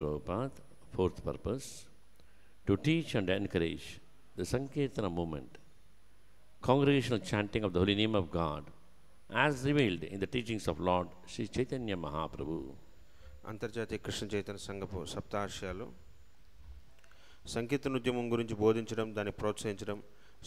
Prabhupada, fourth purpose, to teach and encourage the Sankirtana movement, congregational chanting of the holy name of God, as revealed in the teachings of Lord Sri Chaitanya Mahaprabhu. అంతర్జాతీయ కృష్ణ చైతన్య సంఘపు సప్తాహర్షాలు సంకీర్తన ఉద్యమం గురించి బోధించడం, దాన్ని ప్రోత్సహించడం,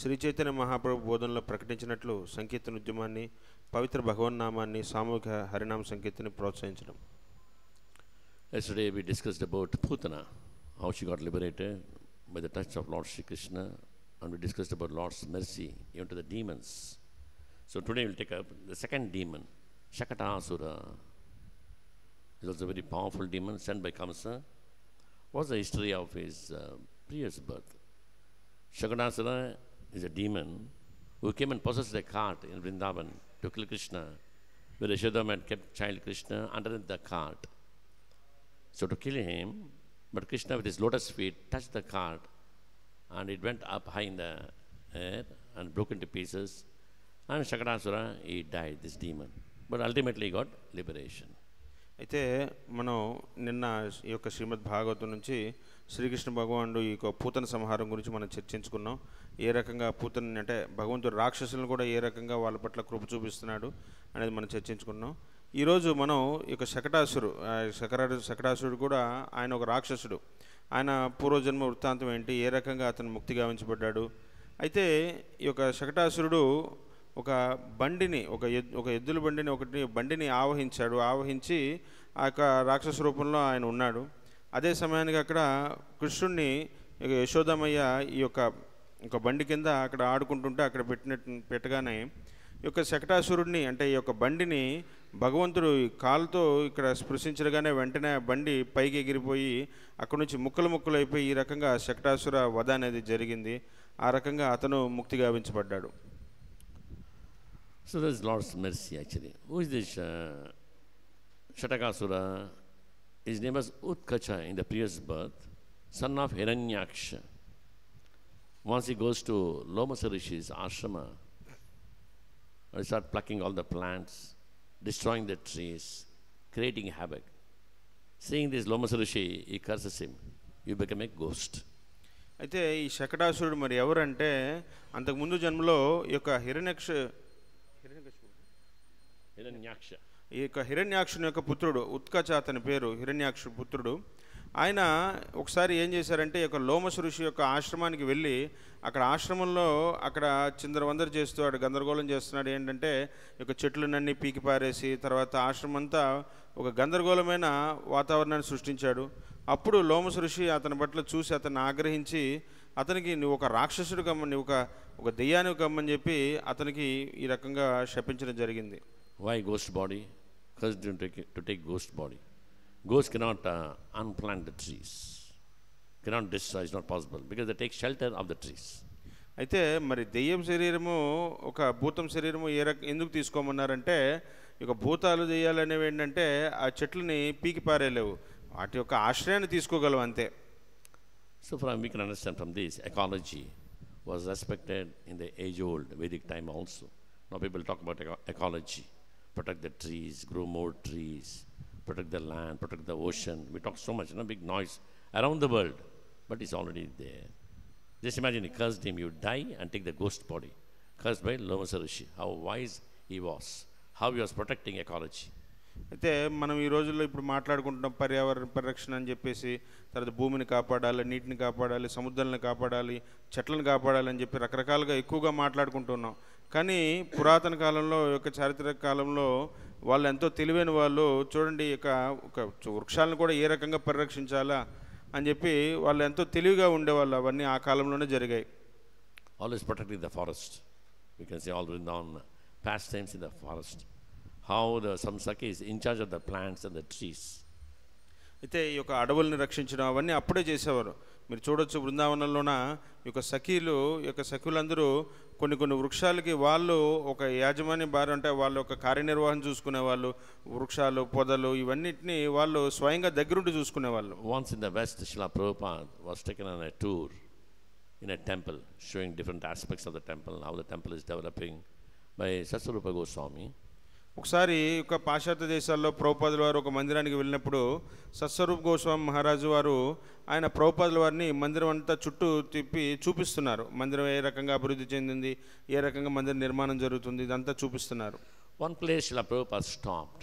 శ్రీ చైతన్య మహాప్రభు బోధనలో ప్రకటించినట్లు సంకీర్తన ఉద్యమాన్ని, పవిత్ర భగవన్నామాన్ని, సామూహిక హరినామ సంకీర్తనని ప్రోత్సహించడం. Yesterday we discussed about Putana, how she got liberated by the touch of Lord Sri Krishna, and we discussed about Lord's mercy even to the demons. So today we'll take up the second demon, Shakatasura. He's also a very powerful demon sent by Kamsa. What's the history of his previous birth? Shakatasura is a demon who came and possessed a cart in Vrindavan to kill Krishna, where Yashodhama had kept child Krishna under the cart. So to kill him, but Krishna with his lotus feet touched the cart and it went up high in the air and broke into pieces. And Shakatasura, he died, this demon. But ultimately he got liberation. అయితే మనం నిన్న ఈ యొక్క శ్రీమద్ భాగవతం నుంచి శ్రీకృష్ణ భగవానుడు ఈ యొక్క పూతన సంహారం గురించి మనం చర్చించుకున్నాం. ఏ రకంగా పూతన అంటే భగవంతుడు రాక్షసులను కూడా ఏ రకంగా వాళ్ళ పట్ల కృప చూపిస్తున్నాడు అనేది మనం చర్చించుకున్నాం. ఈరోజు మనం ఈ యొక్క శకటాసురుడు కూడా ఆయన ఒక రాక్షసుడు. ఆయన పూర్వజన్మ వృత్తాంతం ఏంటి, ఏ రకంగా అతను ముక్తి గావించబడ్డాడు. అయితే ఈ యొక్క శకటాసురుడు ఒక బండిని ఒక ఎద్దుల బండిని ఆవహించి ఆ యొక్క రాక్షస రూపంలో ఆయన ఉన్నాడు. అదే సమయానికి అక్కడ కృష్ణుడిని యశోదమయ్య ఈ యొక్క బండి కింద అక్కడ ఆడుకుంటుంటే అక్కడ పెట్టగానే ఈ యొక్క శకటాసురుడిని అంటే ఈ యొక్క బండిని భగవంతుడు కాలుతో ఇక్కడ స్పృశించగానే వెంటనే బండి పైకి ఎగిరిపోయి అక్కడ నుంచి ముక్కలు అయిపోయి ఈ రకంగా శకటాసుర వధ అనేది జరిగింది. ఆ రకంగా అతను ముక్తి గావించబడ్డాడు. So this is Lord's mercy actually. Who is this Shatakasura? His name was Utkacha in the previous birth, son of Hiranyaksha. Once he goes to Lomasa Rishi's ashrama, he starts plucking all the plants, destroying the trees, creating havoc. Seeing this Lomasa Rishi, he curses him. You become a ghost. అయితే ఈ శకటాసురుడు మరి ఎవరంటే అంతకుముందు జన్మలో ఈ యొక్క ఈ యొక్క హిరణ్యాక్షుని యొక్క పుత్రుడు ఉత్కచ, అతని పేరు హిరణ్యాక్షు పుత్రుడు. ఆయన ఒకసారి ఏం చేశారంటే ఈ యొక్క లోమస ఋషి యొక్క ఆశ్రమానికి వెళ్ళి అక్కడ ఆశ్రమంలో అక్కడ చిందరవందరు చేస్తూ గందరగోళం చేస్తున్నాడు. ఏంటంటే ఈ యొక్క చెట్లనన్నీ పీకి పారేసి తర్వాత ఆశ్రమం అంతా ఒక గందరగోళమైన వాతావరణాన్ని సృష్టించాడు. అప్పుడు లోమస ఋషి అతని పట్ల చూసి అతన్ని ఆగ్రహించి అతనికి నువ్వు ఒక రాక్షసుడు కమ్మని, ఒక దెయ్యాన్ని కమ్మని చెప్పి అతనికి ఈ రకంగా శపించడం జరిగింది. Why ghost body? Because to take ghost body. Ghosts cannot unplant the trees. Cannot destroy, it's not possible because they take shelter of the trees. అయితే మరి దెయ్యం శరీరము ఒక భూతం శరీరము ఎందుకు తీసుకోమన్నారంటే ఇక భూతాలు దెయ్యాలు అనేవి ఏంటంటే ఆ చెట్లని పీకి పారేలేవు, వాటి యొక్క ఆశ్రయాన్ని తీసుకోగలవు అంతే. So we can understand from this, ecology was respected in the age-old Vedic time also. Now people talk about ecology, protect the trees, grow more trees, protect the land, protect the ocean. We talk so much, big noise around the world, but it's already there. Just imagine, he cursed him, you die and take the ghost body. Cursed by Lomasa Rishi. How wise he was, how he was protecting ecology. అయితే మనం ఈ రోజుల్లో ఇప్పుడు మాట్లాడుకుంటున్నాం పర్యావరణ పరిరక్షణ అని చెప్పేసి, తర్వాత భూమిని కాపాడాలి, నీటిని కాపాడాలి, సముద్రాలను కాపాడాలి, చెట్లను కాపాడాలి అని చెప్పి రకరకాలుగా ఎక్కువగా మాట్లాడుకుంటున్నాం. కానీ పురాతన కాలంలో యొక్క చారిత్రక కాలంలో వాళ్ళు ఎంతో తెలివైన వాళ్ళు. చూడండి, ఒక వృక్షాలను కూడా ఏ రకంగా పరిరక్షించాలా అని చెప్పి వాళ్ళు ఎంతో తెలివిగా ఉండేవాళ్ళు. అవన్నీ ఆ కాలంలోనే జరిగాయి. Always protecting the forest. We can see all written on pastimes in the forest. How the Samsaki is in charge of the plants and the trees. అయితే ఈ యొక్క అడవుల్ని రక్షించడం అవన్నీ అప్పుడే చేసేవారు. మీరు చూడొచ్చు బృందావనంలోన ఈ యొక్క సఖులందరూ కొన్ని వృక్షాలకి వాళ్ళు ఒక యాజమాన్య భారం అంటే వాళ్ళు ఒక కార్యనిర్వహణ చూసుకునేవాళ్ళు. వృక్షాలు, పొదలు ఇవన్నిటిని వాళ్ళు స్వయంగా దగ్గరుండి చూసుకునేవాళ్ళు. Once in the West, Srila Prabhupada was taken on a tour in a temple, showing different aspects of the temple, how the temple is developing by Satsvarupa Goswami. ఒకసారి ఒక పాశ్చాత్య దేశాల్లో ప్రభుపాదుల వారు ఒక మందిరానికి వెళ్ళినప్పుడు సత్స్వరూప్ గోస్వామి మహారాజు వారు ఆయన ప్రభుపాదుల వారిని మందిరం అంతా చుట్టూ తిప్పి చూపిస్తున్నారు. మందిరం ఏ రకంగా అభివృద్ధి చెందింది, ఏ రకంగా మందిర నిర్మాణం జరుగుతుంది, ఇదంతా చూపిస్తున్నారు. One place Srila Prabhupada stopped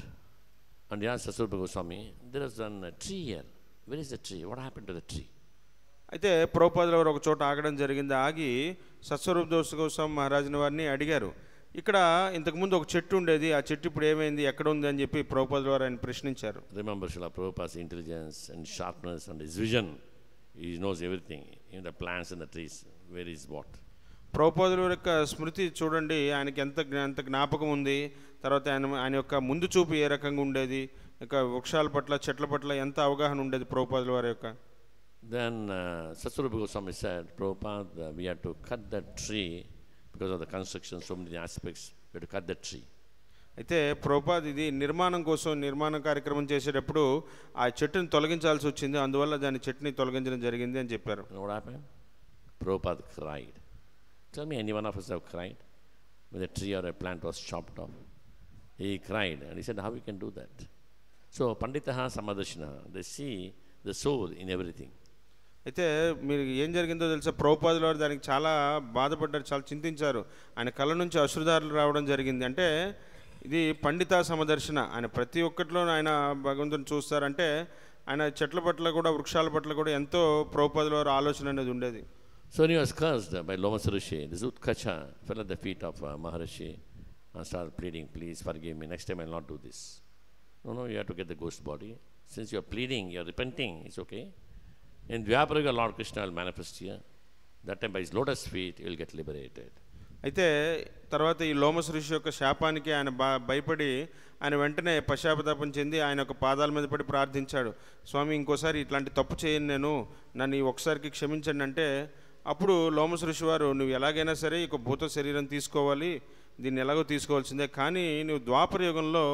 and he asked Sasrupa Goswami, there is a tree here. Where is the tree? What happened to the tree? అయితే ప్రభుపాదుల వారు ఒక చోట ఆగడం జరిగింది. ఆగి సత్స్వరూప్ గోస్వామి మహారాజుని వారిని అడిగారు, ఇక్కడ ఇంతకుముందు ఒక చెట్టు ఉండేది, ఆ చెట్టు ఇప్పుడు ఏమైంది, ఎక్కడ ఉంది అని చెప్పి ప్రభుపాదుల వారు ఆయన ప్రశ్నించారు. Remember Srila Prabhupada's intelligence and sharpness and his vision. He knows everything, even the plants and the trees, where is what. ప్రభుపాదుల యొక్క స్మృతి చూడండి, ఆయనకి ఎంత జ్ఞాపకం ఉంది. తర్వాత ఆయన యొక్క ముందు చూపు ఏ రకంగా ఉండేది, ఇక వృక్షాల పట్ల చెట్ల పట్ల ఎంత అవగాహన ఉండేది ప్రభుపాదుల వారి యొక్క. Then Sasrupa Goswami said, Prabhupada, we have to cut that tree because of the construction, so many aspects, we have to cut that tree. అయితే ప్రభుపాద ఇది నిర్మాణం కోసం నిర్మాణ కార్యక్రమం చేసేటప్పుడు ఆ చెట్టుని తొలగించాల్సి వచ్చింది, అందువల్ల దాని చెట్టుని తొలగించడం జరిగింది అని చెప్పారు. What happened? Prabhupada cried. Tell me, any one of us have cried when a tree or a plant was chopped off? He cried and he said, how we can do that? So Panditaha Samadarshana, they see the soul in everything. అయితే మీరు ఏం జరిగిందో తెలుసా, ప్రభుపాదుల వారు దానికి చాలా బాధపడ్డారు, చాలా చింతించారు. ఆయన కళ్ళ నుంచి అశ్రుధారలు రావడం జరిగింది. అంటే ఇది పండిత సమదర్శన, ఆయన ప్రతి ఒక్కటిలో ఆయన భగవంతుని చూస్తారంటే ఆయన చెట్ల పట్ల కూడా వృక్షాల పట్ల కూడా ఎంతో ప్రభుపాదుల వారి ఆలోచన అనేది ఉండేది. So when he was cursed by Lomasa Rishi, this Utkacha fell at the feet of Maharishi and started pleading, please forgive me, next time I will not do this. No, you have to get the ghost body. Since you are pleading, you are repenting, it's okay. In Dvapara, Lord Krishna will manifest here. That time by his lotus feet, you will get liberated. అయితే తర్వాత ఈ లోమస్ ఋషి యొక్క శాపానికి ఆయన భయపడి ఆయన వెంటనే పశ్చాత్తాపం చెంది ఆయన యొక్క పాదాల మీద పడి ప్రార్థించాడు, స్వామి ఇంకోసారి ఇట్లాంటి తప్పు చేయను నేను, నన్ను ఒకసారికి క్షమించండి. అంటే అప్పుడు లోమస్ ఋషి వారు, నువ్వు ఎలాగైనా సరే ఈ భూత శరీరం తీసుకోవాలి, దీన్ని ఎలాగో తీసుకోవాల్సిందే, కానీ నువ్వు ద్వాపర యుగంలో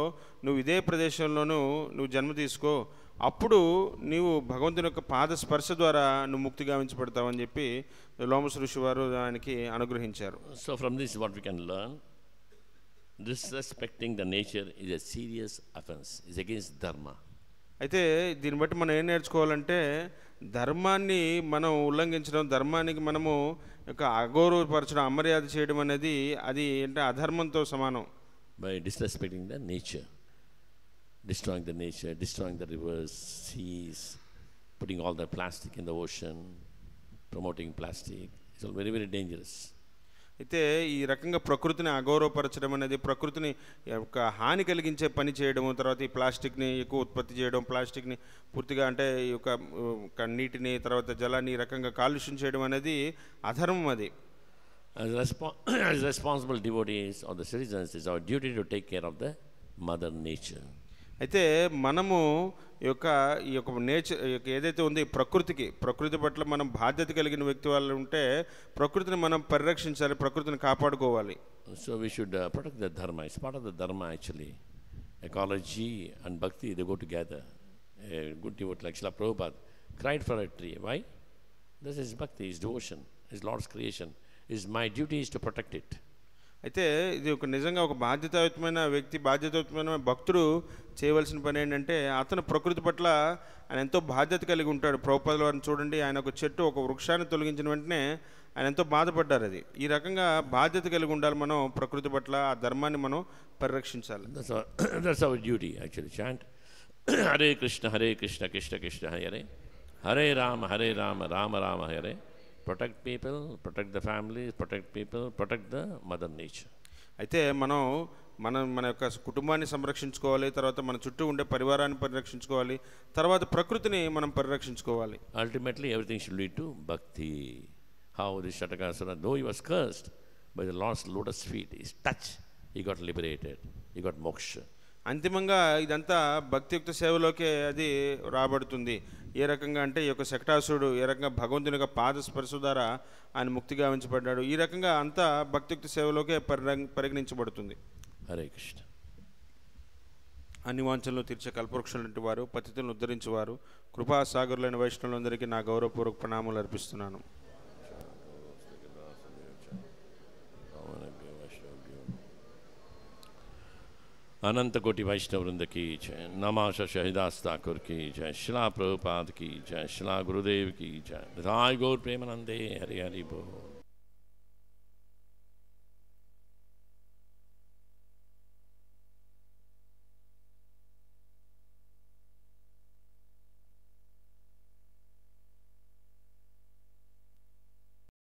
నువ్వు ఇదే ప్రదేశంలోనూ నువ్వు జన్మ తీసుకో, అప్పుడు నీవు భగవంతుని యొక్క పాద స్పర్శ ద్వారా నువ్వు ముక్తి గావించబడతావని చెప్పి లోమస్ ఋషి వారు ఆయనకి అనుగ్రహించారు. So from this what we can learn, disrespecting the nature is a serious offense, is against dharma. అయితే దీన్ని బట్టి మనం ఏం నేర్చుకోవాలంటే, ధర్మాన్ని మనం ఉల్లంఘించడం, ధర్మానికి మనము యొక్క అగౌరవపరచడం, అమర్యాద చేయడం అనేది అది అంటే అధర్మంతో సమానం. By disrespecting the nature, destroying the nature, destroying the rivers, seas, putting all the plastic in the ocean, promoting plastic, it's all very, very dangerous. అయితే ఈ రకంగా ప్రకృతిని అగౌరవపరచడం అనేది, ప్రకృతిని ఒక హాని కలిగించే పని చేయడము, తర్వాత ఈ ప్లాస్టిక్ని ఎక్కువ ఉత్పత్తి చేయడం, ప్లాస్టిక్ని పూర్తిగా అంటే ఈ యొక్క నీటిని తర్వాత జలాన్ని ఈ రకంగా కాలుష్యం చేయడం అనేది అధర్మం. అది As responsible devotees or the citizens, it's our duty to take care of the mother nature. అయితే మనము ఈ యొక్క నేచర్ ఏదైతే ఉంది ప్రకృతి పట్ల మనం బాధ్యత కలిగిన వ్యక్తి వాళ్ళు ఉంటే ప్రకృతిని మనం పరిరక్షించాలి, ప్రకృతిని కాపాడుకోవాలి. So we should protect the dharma. It's part of the dharma actually. Ecology and bhakti, they go together. A good devotee like Srila Prabhupada cried for a tree. Why? This is bhakti, his devotion, his Lord's creation. My duty is to protect it. అయితే ఇది నిజంగా ఒక బాధ్యతాయుతమైన వ్యక్తి, బాధ్యతాయుతమైన భక్తుడు చేయవలసిన పని ఏంటంటే, అతను ప్రకృతి పట్ల ఆయన ఎంతో బాధ్యత కలిగి ఉంటాడు. ప్రభుపాదుల వారిని చూడండి, ఆయన ఒక చెట్టు ఒక వృక్షాన్ని తొలగించిన వెంటనే ఆయన ఎంతో బాధపడ్డారు. అది ఈ రకంగా బాధ్యత కలిగి ఉండాలి మనం ప్రకృతి పట్ల, ఆ ధర్మాన్ని మనం పరిరక్షించాలి. That's our duty actually. Chant Hare Krishna Krishna Krishna Hare Hare Rama Rama Rama Hare. Protect people, protect the families, protect people, protect the mother nature. అయితే మన యొక్క కుటుంబాన్ని సంరక్షించుకోవాలి, తర్వాత మన చుట్టూ ఉండే పరివారాన్ని పరిరక్షించుకోవాలి, తర్వాత ప్రకృతిని మనం పరిరక్షించుకోవాలి. Ultimately everything should lead to bhakti. How this Shatakasura, though he was cursed by the Lord's lotus feet, his touch, he got liberated, he got moksha. అంతిమంగా ఇదంతా భక్తియుక్త సేవలోకే అది రాబడుతుంది. ఏ రకంగా అంటే ఈ యొక్క శకటాసురుడు ఏ రకంగా భగవంతుని యొక్క పాద స్పర్శ ద్వారా ఆయన ముక్తి గావించబడ్డాడు, ఈ రకంగా అంతా భక్తియుక్త సేవలోకే పరిగణించబడుతుంది. హరే కృష్ణ. అన్ని వాంఛనలు తీర్చే కల్పవృక్షులంటి వారు, పతితులను ఉద్ధరించేవారు, కృపాసాగరులైన వైష్ణవులందరికీ నా గౌరవపూర్వక ప్రణామాలు అర్పిస్తున్నాను. अनंत कोटि वैष्णव वृंद की जय। नमाशा शहीदास ठाकुर की जय। शिला प्रभुपाद की जय। शिला गुरुदेव की जय। राय गौर प्रेमानंदे हरि हरि बोल।